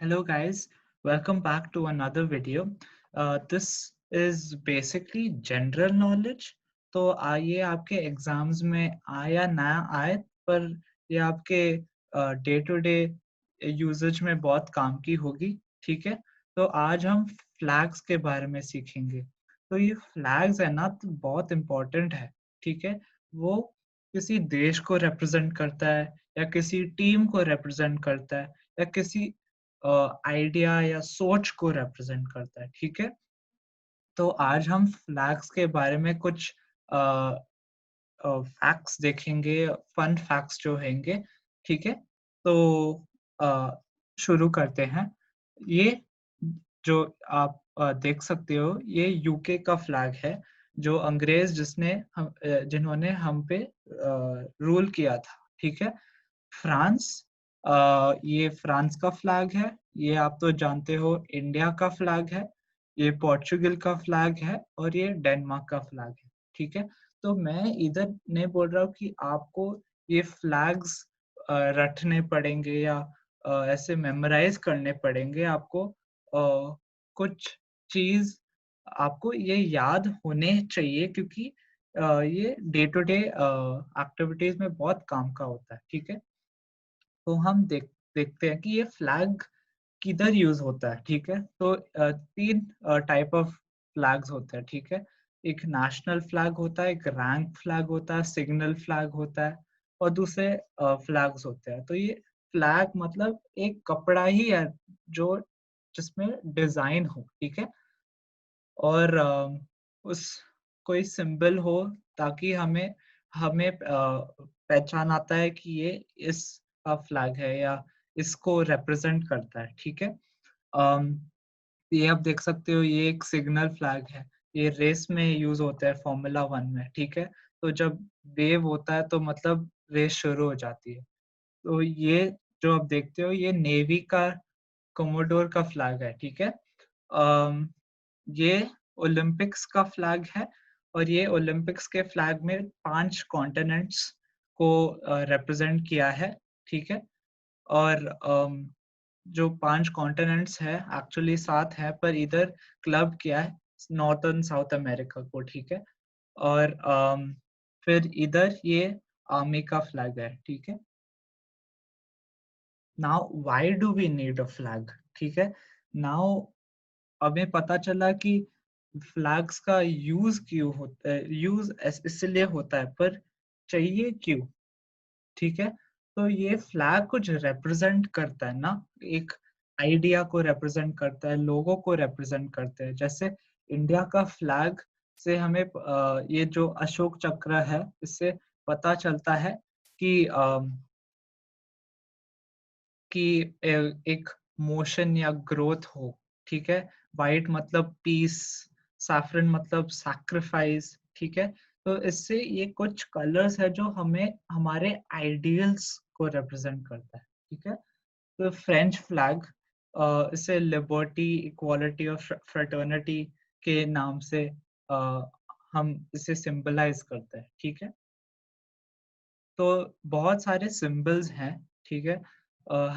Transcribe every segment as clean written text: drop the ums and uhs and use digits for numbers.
Hello guys, welcome back to another video. This is basically general knowledge. तो ये आपके exams में आए या ना आए, पर ये आपके डे टू डे यूजेज में बहुत काम की होगी। ठीक है, तो आज हम फ्लैग्स के बारे में सीखेंगे। तो ये फ्लैग्स है ना, तो बहुत इम्पोर्टेंट है। ठीक है, वो किसी देश को रिप्रेजेंट करता है, या किसी टीम को रिप्रेजेंट करता है, या किसी आइडिया या सोच को रिप्रेजेंट करता है। ठीक है, तो आज हम फ्लैग्स के बारे में कुछ फैक्ट्स देखेंगे, फन फैक्ट्स जो होंगे। ठीक है, तो अ, शुरू करते हैं। ये जो आप देख सकते हो, ये यूके का फ्लैग है, जो अंग्रेज जिन्होंने हम पे रूल किया था। ठीक है, फ्रांस, ये फ्रांस का फ्लैग है। ये आप तो जानते हो, इंडिया का फ्लैग है। ये पोर्चुगल का फ्लैग है, और ये डेनमार्क का फ्लैग है। ठीक है, तो मैं इधर नहीं बोल रहा हूँ कि आपको ये फ्लैग्स रटने पड़ेंगे, या ऐसे मेमोराइज करने पड़ेंगे। आपको कुछ चीज आपको ये याद होने चाहिए, क्योंकि ये डे टू डे एक्टिविटीज में बहुत काम का होता है। ठीक है, तो हम देखते हैं कि ये फ्लैग किधर यूज होता है। ठीक है, तो तीन टाइप ऑफ फ्लैग्स होते हैं। ठीक है, एक नेशनल फ्लैग होता है, एक रैंक फ्लैग होता है, सिग्नल फ्लैग होता है, और दूसरे फ्लैग्स होते हैं। तो ये फ्लैग मतलब एक कपड़ा ही है जो जिसमें डिजाइन हो। ठीक है, और उस कोई सिंबल हो, ताकि हमें हमें पहचान आता है कि ये इसका फ्लैग है, या इसको रिप्रेजेंट करता है। ठीक है, अम, ये आप देख सकते हो, ये एक सिग्नल फ्लैग है। ये रेस में यूज होता है, फॉर्मूला वन में। ठीक है, तो जब वेव होता है तो मतलब रेस शुरू हो जाती है। तो ये जो आप देखते हो, ये नेवी का कोमोडोर का फ्लैग है। ठीक है, अम, ये ओलंपिक्स का फ्लैग है, और ये ओलंपिक्स के फ्लैग में 5 कॉन्टिनेंट्स को रिप्रेजेंट किया है। ठीक है, और जो 5 कॉन्टिनेंट्स है, एक्चुअली 7 है, पर इधर क्लब किया है नॉर्थर्न साउथ अमेरिका को। ठीक है, और फिर इधर ये आर्मी का फ्लैग है। ठीक है, now why do we need a flag. ठीक है, नाउ हमें पता चला कि फ्लैग्स का यूज क्यों होता है, यूज इसलिए होता है, पर चाहिए क्यों। ठीक है, तो ये फ्लैग कुछ रिप्रेजेंट करता है ना, एक आइडिया को रिप्रेजेंट करता है, लोगों को रिप्रेजेंट करते हैं। जैसे इंडिया का फ्लैग से हमें ये जो अशोक चक्र है, इससे पता चलता है कि एक मोशन या ग्रोथ हो। ठीक है, वाइट मतलब पीस, सैफरन मतलब सैक्रिफाइस। ठीक है, तो इससे ये कुछ कलर्स है जो हमें हमारे आइडियल्स को रिप्रेजेंट करता है। ठीक है, तो फ्रेंच फ्लैग, इसे लिबर्टी, इक्वालिटी और फ्रेटर्निटी के नाम से हम इसे सिंबलाइज करते हैं। ठीक है, तो बहुत सारे सिंबल्स हैं। ठीक है,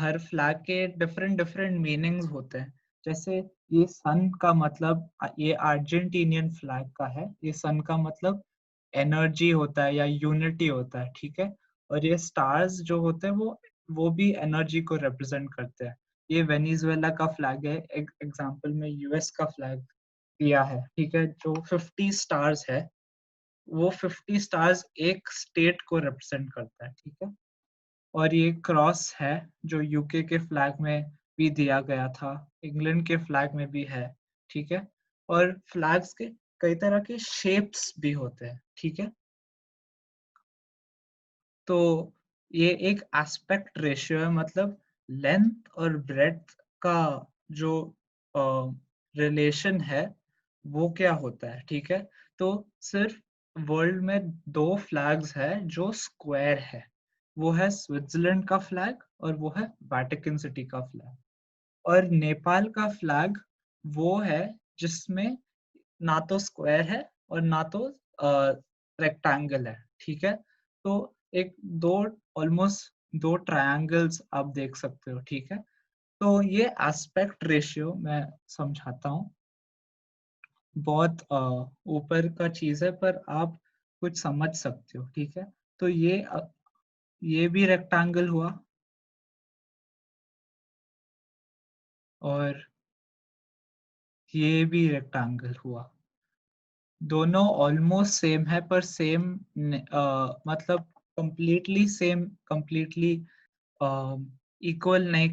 हर फ्लैग के डिफरेंट डिफरेंट मीनिंग्स होते हैं। जैसे ये सन का मतलब, ये अर्जेंटीनियन फ्लैग का है। ये सन का मतलब एनर्जी होता है, या यूनिटी होता है। ठीक है, और ये स्टार्स जो होते हैं, वो भी एनर्जी को रिप्रेजेंट करते हैं। ये वेनेजुएला का फ्लैग है, एग्जांपल में यूएस का फ्लैग दिया है। ठीक है, जो 50 स्टार्स है, वो 50 स्टार्स एक स्टेट को रिप्रेजेंट करता है। ठीक है, और ये क्रॉस है, जो यूके के फ्लैग में भी दिया गया था, इंग्लैंड के फ्लैग में भी है। ठीक है, और फ्लैग्स के कई तरह के शेप्स भी होते हैं। ठीक है, तो ये एक एस्पेक्ट रेशियो है, मतलब लेंथ और ब्रेड्थ का जो रिलेशन है, वो क्या होता है। ठीक है, तो सिर्फ वर्ल्ड में दो फ्लैग्स है जो स्क्वायर है। वो है स्विट्जरलैंड का फ्लैग, और वो है वेटिकन सिटी का फ्लैग। और नेपाल का फ्लैग वो है जिसमें ना तो स्क्वायर है, और ना तो रेक्टेंगल है। ठीक है, तो एक दो ऑलमोस्ट दो ट्रायंगल्स आप देख सकते हो। ठीक है, तो ये एस्पेक्ट रेशियो मैं समझाता हूँ। बहुत ऊपर का चीज़ है पर आप कुछ समझ सकते हो, ठीक है? तो ये भी रेक्टेंगल हुआ और ये भी रेक्टेंगल हुआ। दोनों ऑलमोस्ट सेम है पर सेम मतलब कंप्लीटली इक्वल नहीं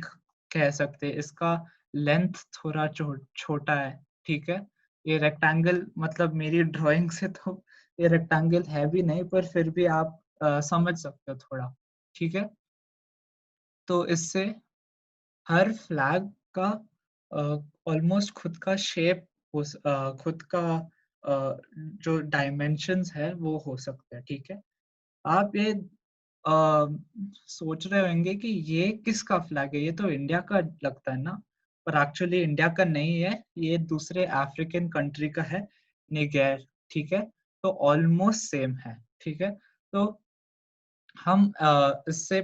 कह सकते। इसका लेंथ थोड़ा छोटा है, ठीक है? ये रेक्टेंगल मतलब मेरी ड्राइंग से तो ये रेक्टेंगल है भी नहीं पर फिर भी आप समझ सकते हो थोड़ा, ठीक है? तो इससे हर फ्लैग का ऑलमोस्ट खुद का शेप खुद का जो डायमेंशंस है वो हो सकता है, ठीक है? आप ये सोच रहे होंगे कि ये किसका फ्लैग है? ये तो इंडिया का लगता है ना? पर एक्चुअली इंडिया का नहीं है, ये दूसरे अफ्रीकन कंट्री का है, निगर, ठीक है? तो ऑलमोस्ट सेम है, ठीक है? तो इससे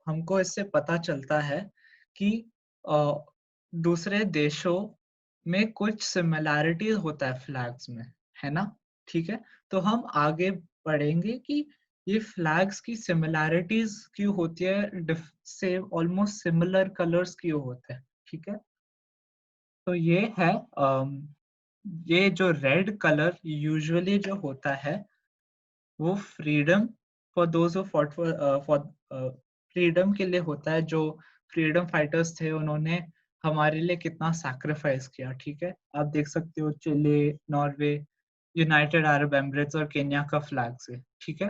हमको इससे पता चलता है कि अ, दूसरे देशों में कुछ सिमिलैरिटीज होता है फ्लैग्स में, है ना? ठीक है? तो हम आगे बढ़ेंगे कि ये फ्लैग्स की सिमिलैरिटीज क्यों होती है, सेम ऑलमोस्ट सिमिलर कलर्स क्यों होते हैं, ठीक है? तो ये है ये जो रेड कलर यूजुअली जो होता है वो freedom for those who fought for freedom के लिए होता है। जो फ्रीडम फाइटर्स थे उन्होंने हमारे लिए कितना सैक्रिफाइस किया, ठीक है? आप देख सकते हो Chile, Norway, United Arab Emirates और केन्या का फ्लैग से, ठीक है?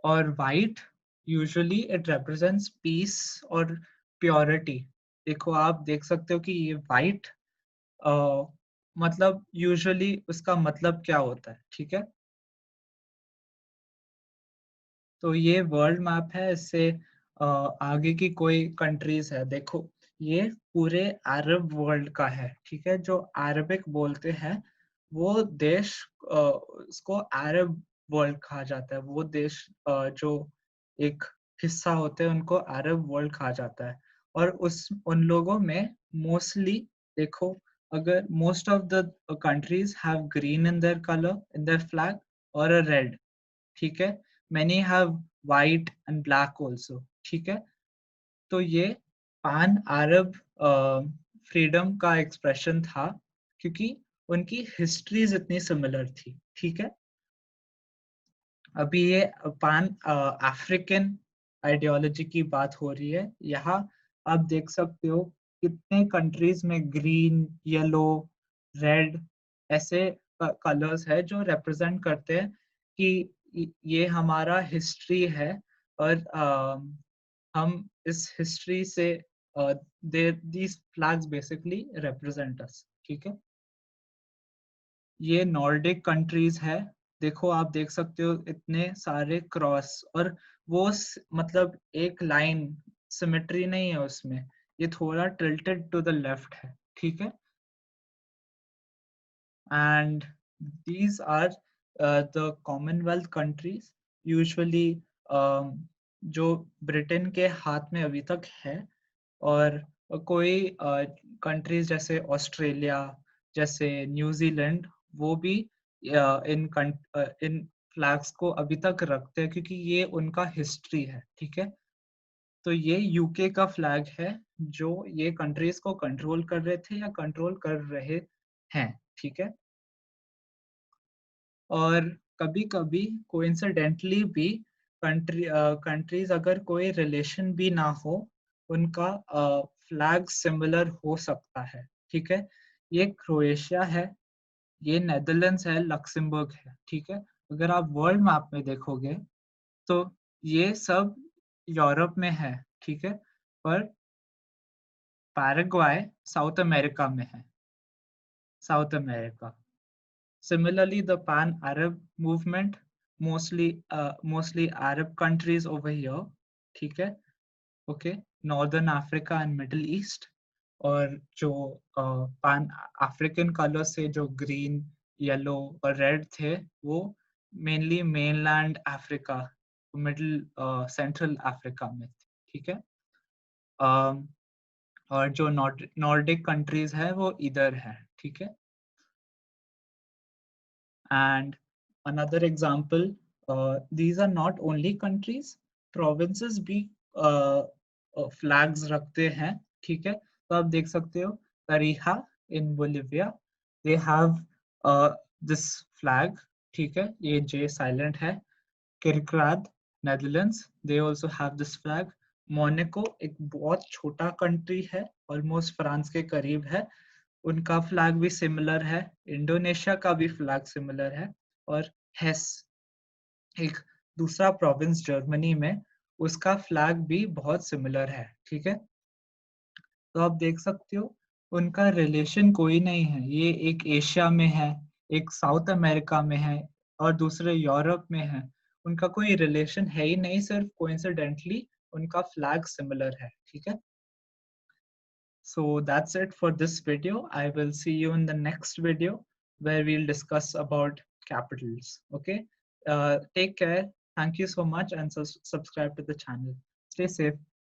और white usually it represents peace और प्योरिटी। देखो आप देख सकते हो कि ये व्हाइट मतलब यूजुअली उसका मतलब क्या होता है, ठीक है? तो ये वर्ल्ड मैप है। इससे आगे की कोई कंट्रीज है, देखो ये पूरे अरब वर्ल्ड का है, ठीक है? जो अरबिक बोलते हैं वो देश उसको अरब वर्ल्ड कहा जाता है। वो देश जो एक हिस्सा होते हैं उनको अरब वर्ल्ड कहा जाता है। और उस उन लोगों में मोस्टली देखो, अगर most of the countries have green in their colour in their flag और अ रेड, ठीक है? Many have white and black also, ठीक है? तो ये पान अरब फ्रीडम का एक्सप्रेशन था क्योंकि उनकी हिस्ट्रीज इतनी सिमिलर थी, ठीक है? अभी ये पान अफ्रीकन आइडियोलॉजी की बात हो रही है। यहाँ आप देख सकते हो कितने कंट्रीज में ग्रीन, येलो, रेड ऐसे कलर्स है जो रिप्रेजेंट करते हैं कि ये हमारा हिस्ट्री है और हम इस हिस्ट्री से they these flags basically represent us, ठीक है? ये नॉर्डिक कंट्रीज है। देखो आप देख सकते हो इतने सारे क्रॉस और मतलब एक लाइन सिमेट्री नहीं है उसमें, ये थोड़ा टिल्टेड टू द लेफ्ट है, ठीक है? And these are the Commonwealth countries usually जो ब्रिटेन के हाथ में अभी तक है। और कोई कंट्रीज जैसे ऑस्ट्रेलिया, जैसे न्यूजीलैंड, वो भी इन फ्लैग्स को अभी तक रखते हैं क्योंकि ये उनका हिस्ट्री है, ठीक है? तो ये यूके का फ्लैग है जो ये कंट्रीज को कंट्रोल कर रहे थे या कंट्रोल कर रहे हैं, ठीक है? और कभी-कभी कोइंसिडेंटली भी कंट्रीज अगर कोई रिलेशन भी ना हो, उनका फ्लैग सिमिलर हो सकता है, ठीक है? ये क्रोएशिया है, ये नेदरलैंड्स है, लक्समबर्ग है, ठीक है? अगर आप वर्ल्ड मैप में देखोगे तो ये सब यूरोप में है, ठीक है? पर पैराग्वाय साउथ अमेरिका में है, south America. Similarly, the Pan-Arab movement, mostly Arab countries over here, ठीक है? Okay, Northern Africa and Middle East, और जो पान अफ्रीकन कलर से जो ग्रीन, येलो और रेड थे वो mainly mainland Africa, middle central Africa में थे, ठीक है? और जो नॉर्डिक कंट्रीज है वो इधर है, ठीक है। And another example, these are not only countries, provinces भी flags रखते हैं, ठीक है। तो आप देख सकते हो Tarija in Bolivia, they have this flag, ठीक है, ये J silent है। Kirkrad, Netherlands, they also have this flag. Monaco एक बहुत छोटा कंट्री है, ऑलमोस्ट फ्रांस के करीब है, उनका फ्लैग भी सिमिलर है। इंडोनेशिया का भी फ्लैग सिमिलर है। और हेस, एक दूसरा प्रोविंस जर्मनी में, उसका फ्लैग भी बहुत सिमिलर है, ठीक है। तो आप देख सकते हो उनका रिलेशन कोई नहीं है, ये एक एशिया में है, एक साउथ अमेरिका में है और दूसरे यूरोप में है, उनका कोई रिलेशन है ही नहीं, सिर्फ कोइंसिडेंटली उनका फ्लैग सिमिलर है, ठीक है। So that's it for this video. I will see you in the next video where we'll discuss about capitals. Okay. Take care. Thank you so much and subscribe to the channel. Stay safe.